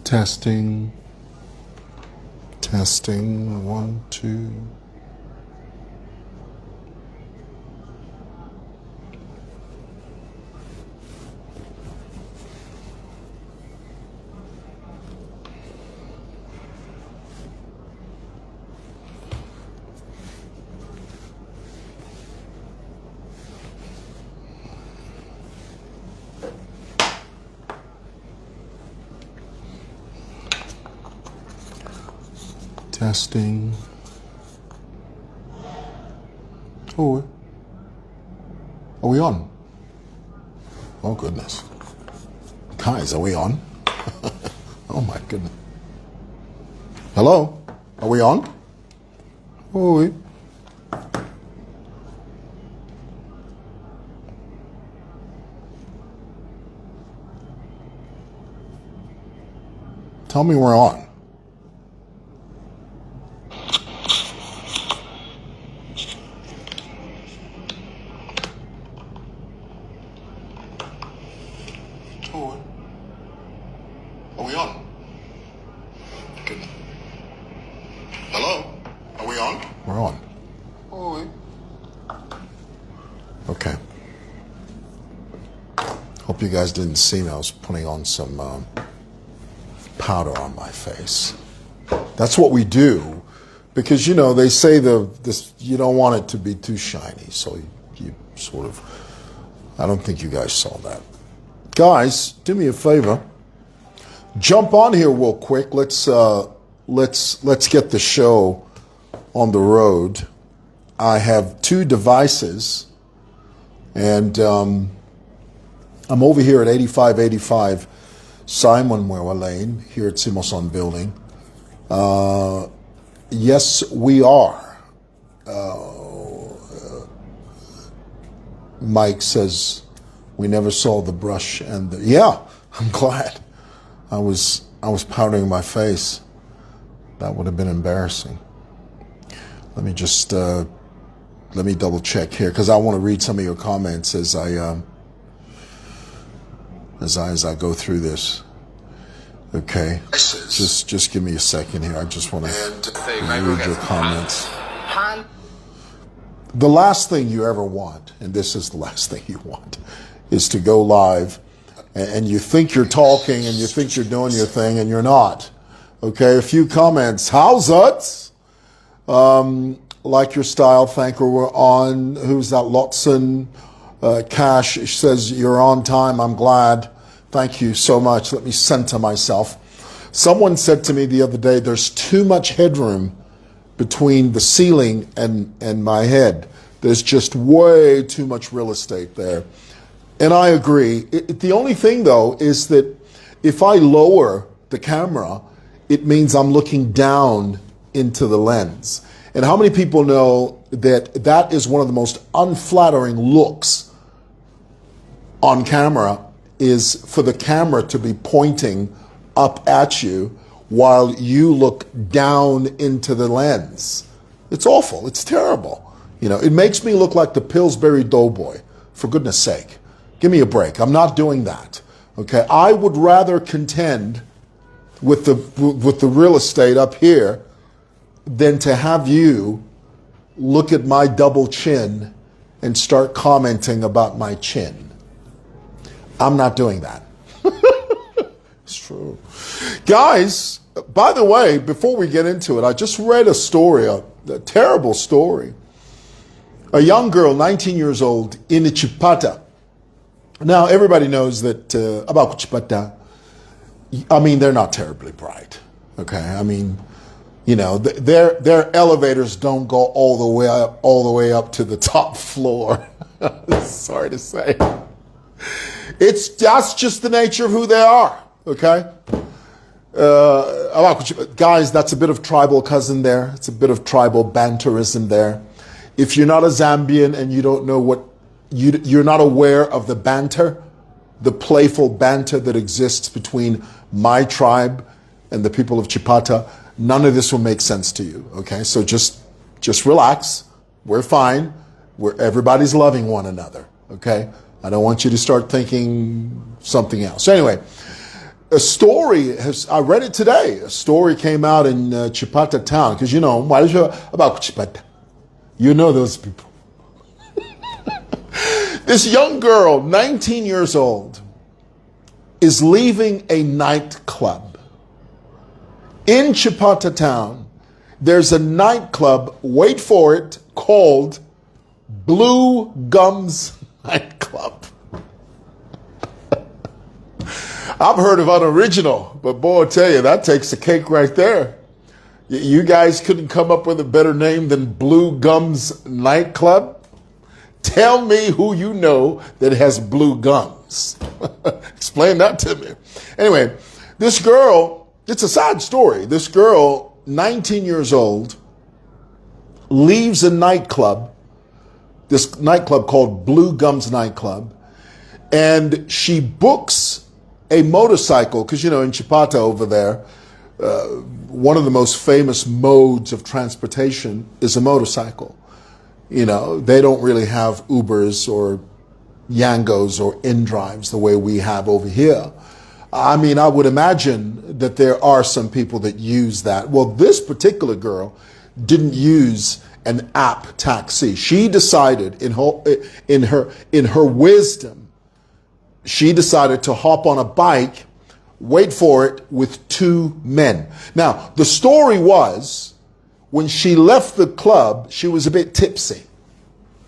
Testing. Testing. 1, 2. Testing. Oh, are we on? Oh, goodness. Guys, are we on? Oh, my goodness. Hello? Are we on? Oh, tell me we're on. Are we on? Good. Hello? Are we on? We're on. Oh. Okay. Hope you guys didn't see me. I was putting on some powder on my face. That's what we do because, you know, they say this you don't want it to be too shiny. So you sort of, I don't think you guys saw that. Guys, do me a favor. Jump on here real quick. Let's get the show on the road. I have 2 devices, and I'm over here at 8585 Simon Mwewa Lane here at Simoson Building. Yes, we are. Mike says we never saw the brush and the, yeah, I'm glad. I was powdering my face. That would have been embarrassing. Let me just let me double check here because I want to read some of your comments as I go through this. Okay, just give me a second here. I just want to read your comments. The last thing you ever want, and this is the last thing you want, is to go live and you think you're talking and you think you're doing your thing and you're not. Okay, a few comments. How's it? Like your style, thank her. We're on. Who's that? Lotson Cash says you're on time. I'm glad. Thank you so much. Let me center myself. Someone said to me the other day, there's too much headroom between the ceiling and my head. There's just way too much real estate there. And I agree. The only thing, though, is that if I lower the camera, it means I'm looking down into the lens. And how many people know that that is one of the most unflattering looks on camera is for the camera to be pointing up at you while you look down into the lens. It's awful. It's terrible. You know, it makes me look like the Pillsbury Doughboy, for goodness sake. Give me a break. I'm not doing that. Okay, I would rather contend with the real estate up here than to have you look at my double chin and start commenting about my chin. I'm not doing that. It's true. Guys, by the way, before we get into it, I just read a story, a terrible story. A young girl, 19 years old, in Chipata. Now, everybody knows that about Chipata. I mean, they're not terribly bright. Okay, I mean, you know, their elevators don't go all the way up to the top floor. Sorry to say, that's just the nature of who they are. Okay, guys, that's a bit of tribal cousin there. It's a bit of tribal banterism there. If you're not a Zambian and you don't know what you're not aware of the banter, the playful banter that exists between my tribe and the people of Chipata, none of this will make sense to you. Okay, so just relax. We're fine. Everybody's loving one another. Okay, I don't want you to start thinking something else. Anyway, A story I read it today. A story came out in Chipata town, because what is about Chipata? You know those people. This young girl, 19 years old, is leaving a nightclub. In Chipata town, there's a nightclub, wait for it, called Blue Gums Nightclub. I've heard of unoriginal, but boy, I tell you, that takes the cake right there. You guys couldn't come up with a better name than Blue Gums Nightclub? Tell me who you know that has blue gums. Explain that to me. Anyway, this girl, it's a sad story. This girl, 19 years old, leaves a nightclub, this nightclub called Blue Gums Nightclub, and she books a motorcycle, because in Chipata over there, one of the most famous modes of transportation is a motorcycle. They don't really have Ubers or Yangos or InDrives the way we have over here. I mean, I would imagine that there are some people that use that. Well, this particular girl didn't use an app taxi. She decided in her wisdom, she decided to hop on a bike, wait for it, with two men. Now, the story was, when she left the club, she was a bit tipsy.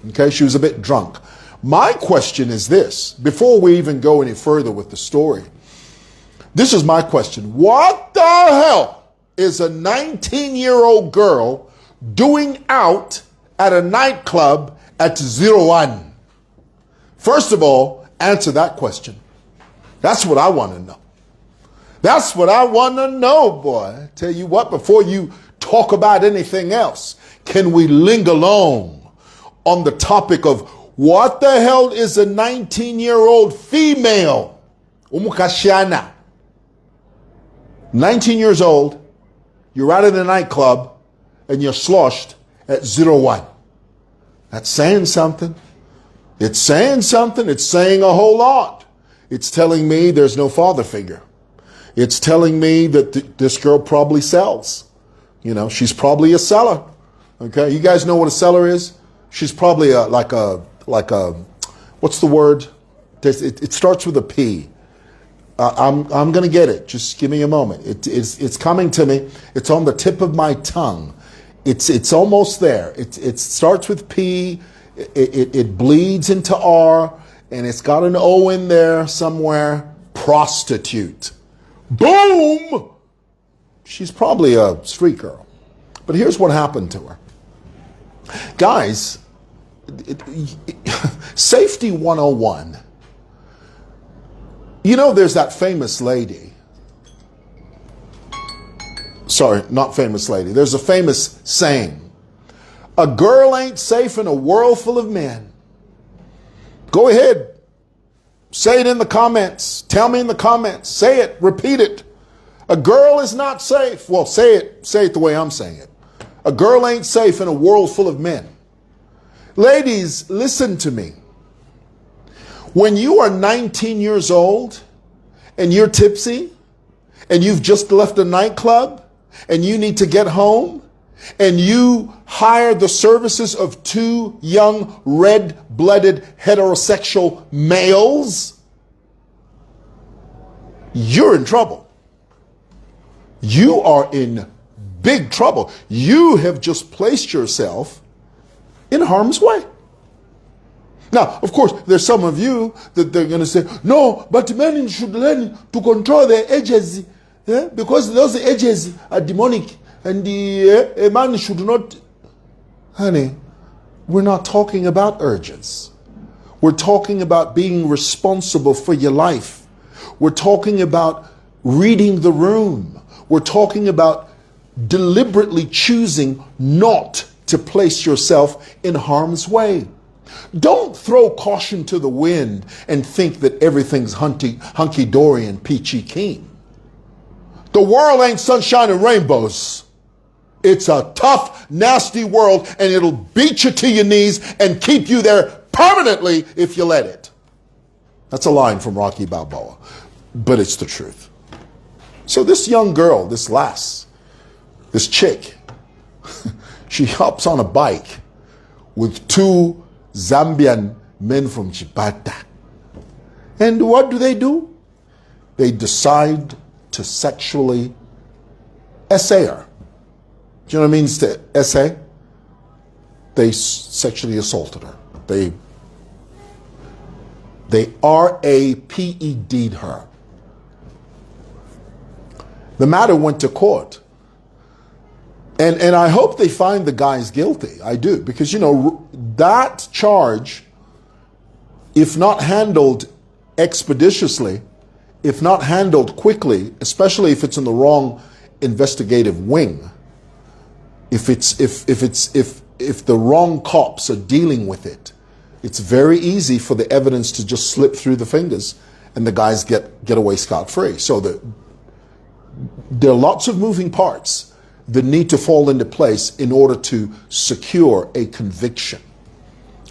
Okay, she was a bit drunk. My question is this, before we even go any further with the story, this is my question. What the hell is a 19-year-old girl doing out at a nightclub at 01? First of all, answer that question. That's what I want to know. That's what I want to know, boy. Tell you what, before you talk about anything else, can we linger long on the topic of what the hell is a 19-year-old female? Umukashiana. 19 years old, you're out in a nightclub, and you're sloshed at 01. That's saying something. It's saying something. It's saying a whole lot. It's telling me there's no father figure. It's telling me that this girl probably sells. She's probably a seller. Okay, you guys know what a seller is? She's probably like a what's the word? It starts with a P. I'm going to get it. Just give me a moment. It's coming to me. It's on the tip of my tongue. It's almost there. It starts with P. It bleeds into R, and it's got an O in there somewhere. Prostitute. Boom! She's probably a street girl. But here's what happened to her. Guys, safety 101. There's that famous lady. Sorry, not famous lady. There's a famous saying. A girl ain't safe in a world full of men. Go ahead. Say it in the comments. Tell me in the comments. Say it. Repeat it. A girl is not safe. Well, say it the way I'm saying it. A girl ain't safe in a world full of men. Ladies, listen to me. When you are 19 years old and you're tipsy and you've just left a nightclub and you need to get home and you hire the services of two young red-blooded heterosexual males, you're in trouble. You are in big trouble. You have just placed yourself in harm's way. Now, of course, there's some of you that they're going to say, no, but men should learn to control their edges, because those edges are demonic, and a man should not. Honey, we're not talking about urges. We're talking about being responsible for your life. We're talking about reading the room. We're talking about deliberately choosing not to place yourself in harm's way. Don't throw caution to the wind and think that everything's hunky-dory and peachy keen. The world ain't sunshine and rainbows. It's a tough, nasty world, and it'll beat you to your knees and keep you there permanently if you let it. That's a line from Rocky Balboa, but it's the truth. this young girl, this lass, this chick, she hops on a bike with two Zambian men from Chipata. And what do? They decide to sexually essay her. Do you know what it means to essay? They sexually assaulted her. They RAPED'd her. The matter went to court. And I hope they find the guys guilty. I do. Because, you know, that charge, if not handled expeditiously, if not handled quickly, especially if it's in the wrong investigative wing, if the wrong cops are dealing with it, it's very easy for the evidence to just slip through the fingers and the guys get away scot-free. So there are lots of moving parts that need to fall into place in order to secure a conviction.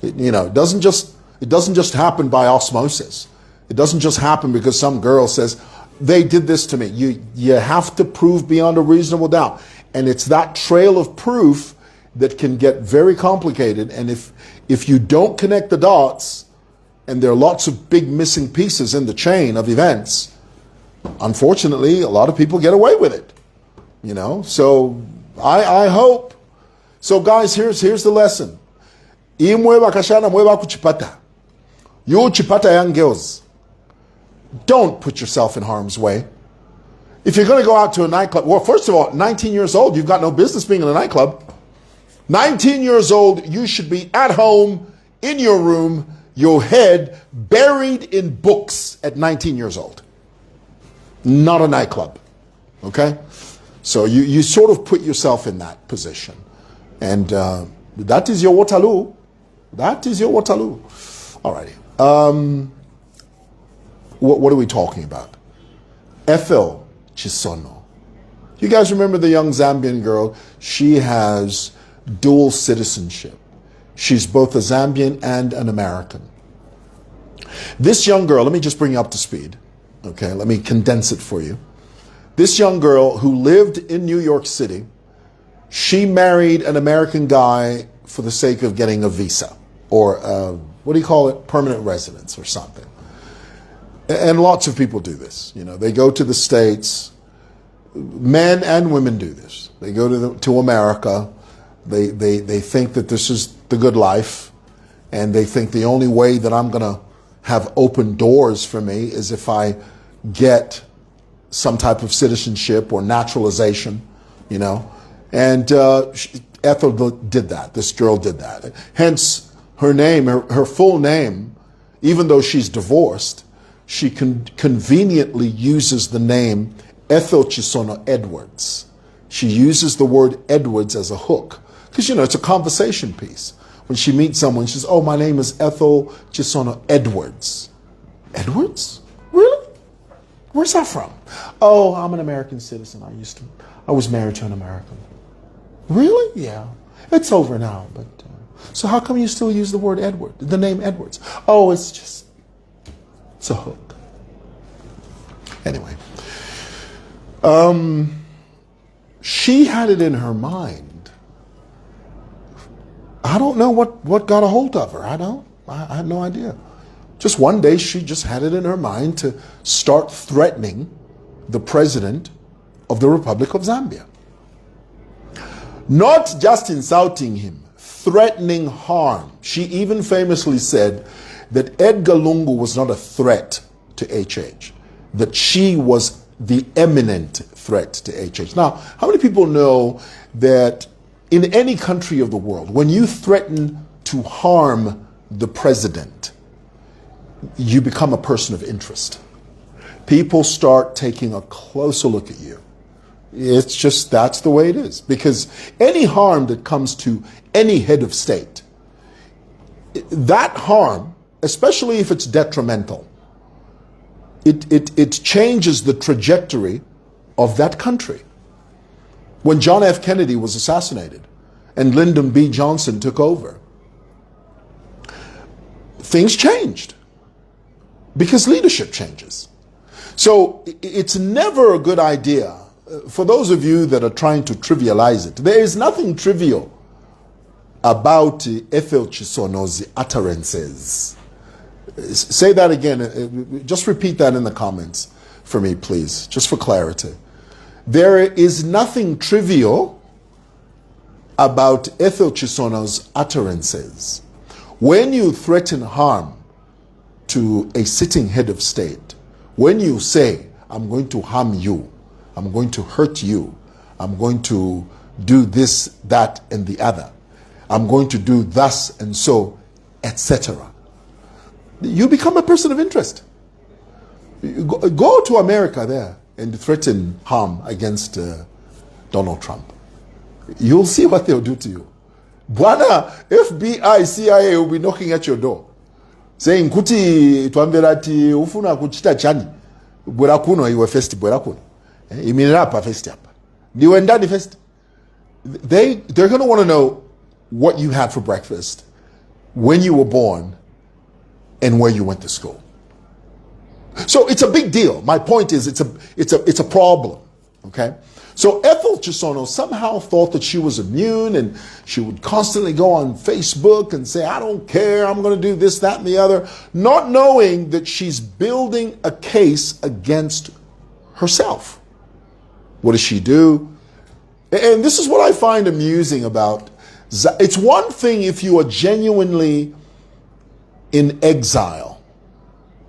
It doesn't just happen by osmosis. It doesn't just happen because some girl says, they did this to me. You have to prove beyond a reasonable doubt. And it's that trail of proof that can get very complicated. And if you don't connect the dots, and there are lots of big missing pieces in the chain of events, unfortunately, a lot of people get away with it. So I hope. So guys, here's the lesson. Mwewa kashana mwewa kuchipata. You Chipata young girls, don't put yourself in harm's way. If you're going to go out to a nightclub, well, first of all, 19 years old, you've got no business being in a nightclub. 19 years old, you should be at home, in your room, your head buried in books at 19 years old. Not a nightclub, okay? So you sort of put yourself in that position. And that is your Waterloo. That is your Waterloo. All righty. What are we talking about? Ethel Chisono. You guys remember the young Zambian girl? She has dual citizenship. She's both a Zambian and an American. This young girl, let me just bring you up to speed. Okay, let me condense it for you. This young girl who lived in New York City, she married an American guy for the sake of getting a visa or what do you call it? Permanent residence or something. And lots of people do this. They go to the States. Men and women do this. They go to America. They think that this is the good life, and they think the only way that I'm going to have open doors for me is if I get some type of citizenship or naturalization, And Ethel did that. This girl did that. Hence, her name, her full name, even though she's divorced, she conveniently uses the name Ethel Chisono Edwards. She uses the word Edwards as a hook. Because, it's a conversation piece. When she meets someone, she says, oh, my name is Ethel Chisono Edwards. Edwards? Really? Where's that from? Oh, I'm an American citizen. I was married to an American. Really? Yeah. It's over now, but... So how come you still use the word Edward, the name Edwards? Oh, it's a hook. Anyway. She had it in her mind. I don't know what got a hold of her. I had no idea. Just one day she just had it in her mind to start threatening the president of the Republic of Zambia. Not just insulting him, threatening harm. She even famously said that Edgar Lungu was not a threat to HH, that she was the eminent threat to HH. Now, how many people know that in any country of the world, when you threaten to harm the president, you become a person of interest? People start taking a closer look at you. It's just, that's the way it is. Because any harm that comes to any head of state, that harm, especially if it's detrimental, it changes the trajectory of that country. When John F. Kennedy was assassinated and Lyndon B. Johnson took over, things changed because leadership changes. So it's never a good idea. For those of you that are trying to trivialize it, there is nothing trivial about Ethel Chisono's utterances. Say that again. Just repeat that in the comments for me, please, just for clarity. There is nothing trivial about Ethel Chisono's utterances. When you threaten harm to a sitting head of state, when you say, I'm going to harm you, I'm going to hurt you, I'm going to do this, that, and the other, I'm going to do thus and so, etc., you become a person of interest. Go to America there and threaten harm against Donald Trump. You'll see what they'll do to you. Bwana, FBI, CIA will be knocking at your door, saying, kuti tuambelati ufuna kuchita chani, bwera kuno iwe first, bwera kuno. Imirapa first up. Niwe ndani first. They're going to want to know what you had for breakfast, when you were born, and where you went to school. So it's a big deal. My point is it's a problem. Okay? So Ethel Chisono somehow thought that she was immune, and she would constantly go on Facebook and say, I don't care, I'm going to do this, that, and the other, not knowing that she's building a case against herself. What does she do? And this is what I find amusing about. It's one thing if you are genuinely in exile.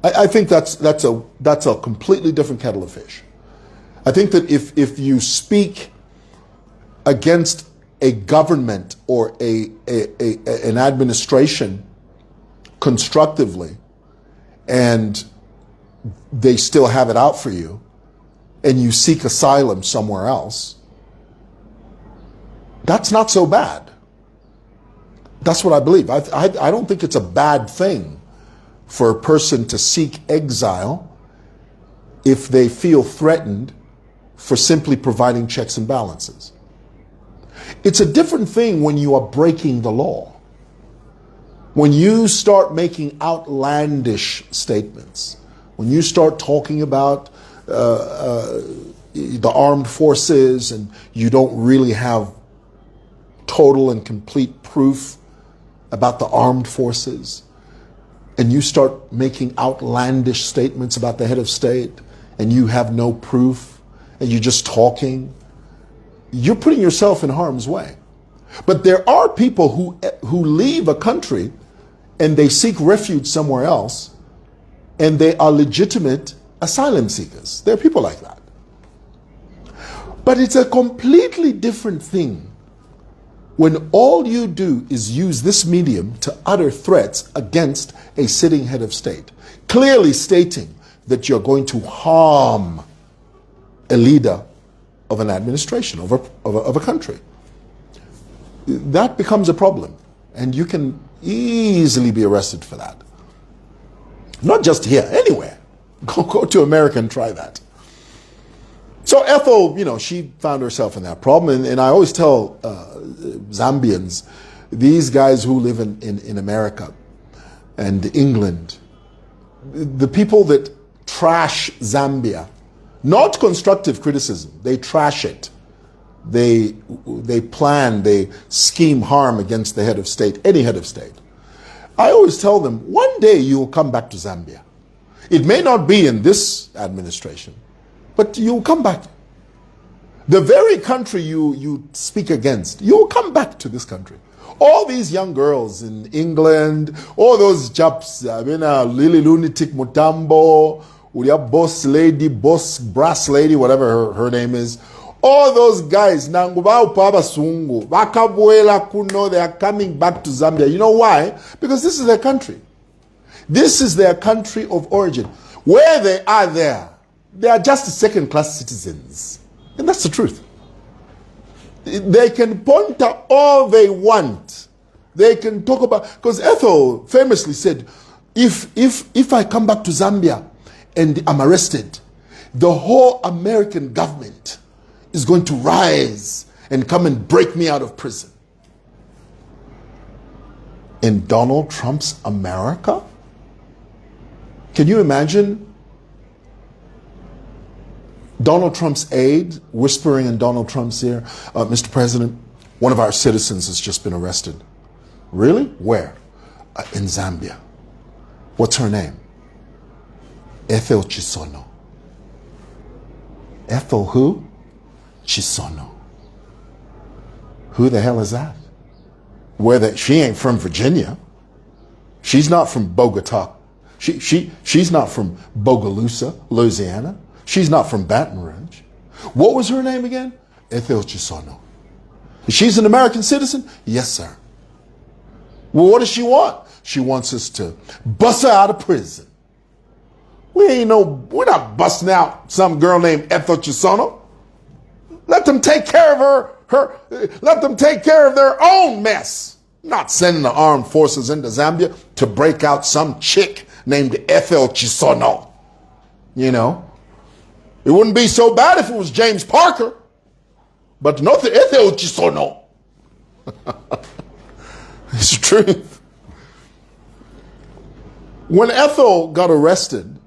I think that's a completely different kettle of fish. I think that if you speak against a government or an administration constructively, and they still have it out for you, and you seek asylum somewhere else, that's not so bad. That's what I believe. I don't think it's a bad thing for a person to seek exile if they feel threatened for simply providing checks and balances. It's a different thing when you are breaking the law. When you start making outlandish statements, when you start talking about the armed forces and you don't really have total and complete proof about the armed forces, and you start making outlandish statements about the head of state, and you have no proof, and you're just talking, you're putting yourself in harm's way. But there are people who leave a country and they seek refuge somewhere else, and they are legitimate asylum seekers. There are people like that. But it's a completely different thing when all you do is use this medium to utter threats against a sitting head of state, clearly stating that you're going to harm a leader of an administration, of a country. That becomes a problem, and you can easily be arrested for that. Not just here, anywhere. Go to America and try that. So Ethel, she found herself in that problem, and I always tell Zambians, these guys who live in America and England, the people that trash Zambia, not constructive criticism, they trash it. They plan, they scheme harm against the head of state, any head of state. I always tell them, one day you will come back to Zambia. It may not be in this administration, but you'll come back. The very country you speak against, you'll come back to this country. All these young girls in England, all those chaps, Lily Lunatic Mutambo, boss lady, brass lady, whatever her name is, all those guys, they are coming back to Zambia. You know why? Because this is their country. This is their country of origin. Where they are just second-class citizens. And that's the truth. They can point out all they want. They can talk about, because Ethel famously said, if I come back to Zambia and I'm arrested, the whole American government is going to rise and come and break me out of prison. In Donald Trump's America? Can you imagine Donald Trump's aide whispering in Donald Trump's ear, Mr. President, one of our citizens has just been arrested. Really? Where? In Zambia. What's her name? Ethel Chisono. Ethel who? Chisono. Who the hell is that? She ain't from Virginia. She's not from Bogota. She's not from Bogalusa, Louisiana. She's not from Baton Rouge. What was her name again? Ethel Chisono. She's an American citizen? Yes, sir. Well, what does she want? She wants us to bust her out of prison. We're not busting out some girl named Ethel Chisono. Let them take care of let them take care of their own mess. Not sending the armed forces into Zambia to break out some chick named Ethel Chisono. You know, it wouldn't be so bad if it was James Parker, but not the Ethel Chisono. It's the truth. When Ethel got arrested,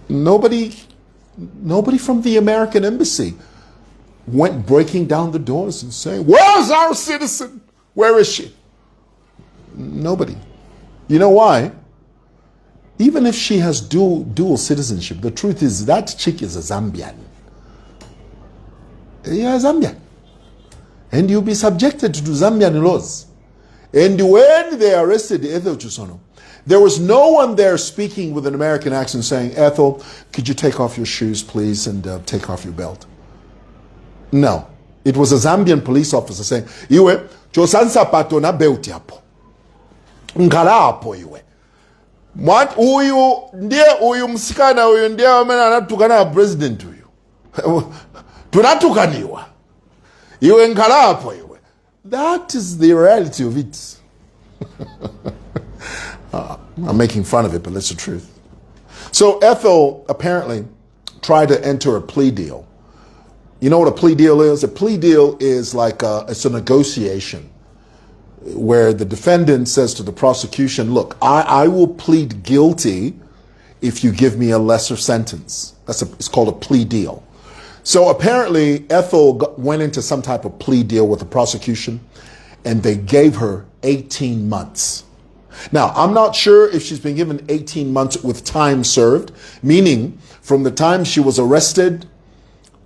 nobody from the American embassy went breaking down the doors and saying, "Where's our citizen? Where is she?" Nobody. You know why? Even if she has dual citizenship, the truth is that chick is a Zambian. Yeah, Zambian. And you'll be subjected to Zambian laws. And when they arrested Ethel Chisono, there was no one there speaking with an American accent saying, "Ethel, could you take off your shoes, please, and take off your belt?" No. It was a Zambian police officer saying, "Iwe, chosansa pato na belti hapo. Ngala hapo iwe. Uyu msikana uyu ndiye wamena anatukana president uyu. Tunatukaniwa. Iwe ngala hapo iwe." That is the reality of it. I'm making fun of it, but that's the truth. So Ethel apparently tried to enter a plea deal. You know what a plea deal is? A plea deal is like it's a negotiation where the defendant says to the prosecution, "Look, I will plead guilty if you give me a lesser sentence." It's called a plea deal. So apparently Ethel went into some type of plea deal with the prosecution, and they gave her 18 months. Now, I'm not sure if she's been given 18 months with time served, meaning from the time she was arrested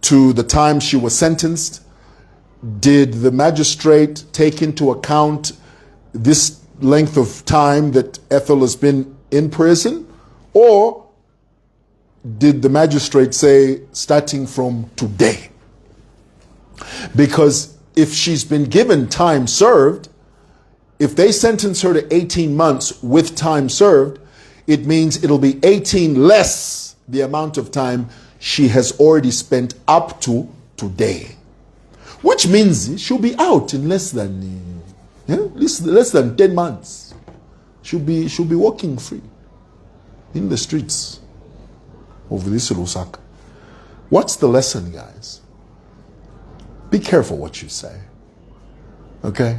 to the time she was sentenced, did the magistrate take into account this length of time that Ethel has been in prison? Or did the magistrate say starting from today? Because if she's been given time served, if they sentence her to 18 months with time served, it means it'll be 18 less the amount of time she has already spent up to today. Which means she'll be out in less than 10 months. She'll be walking free in the streets of this Lusaka. What's the lesson, guys? Be careful what you say. Okay?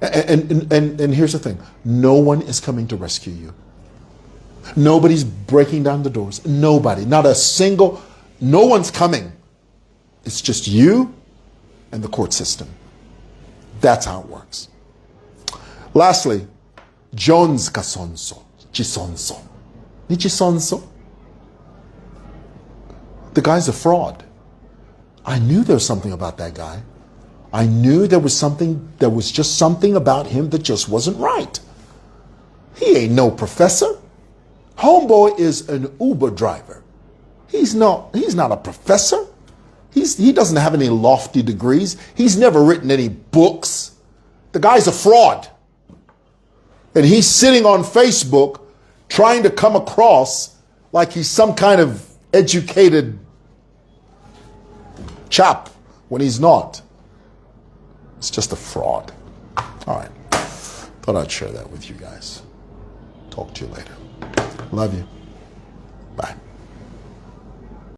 And here's the thing. No one is coming to rescue you. Nobody's breaking down the doors. Nobody. Not a single. No one's coming. It's just you and the court system. That's how it works. Lastly, John's kasonso. Chisonso. Ni chisonso? The guy's a fraud. I knew there was something about that guy. I knew there was just something about him that just wasn't right. He ain't no professor. Homeboy is an Uber driver. He's not a professor. He doesn't have any lofty degrees. He's never written any books. The guy's a fraud. And he's sitting on Facebook trying to come across like he's some kind of educated chap when he's not. It's just a fraud. All right. Thought I'd share that with you guys. Talk to you later. Love you. Bye.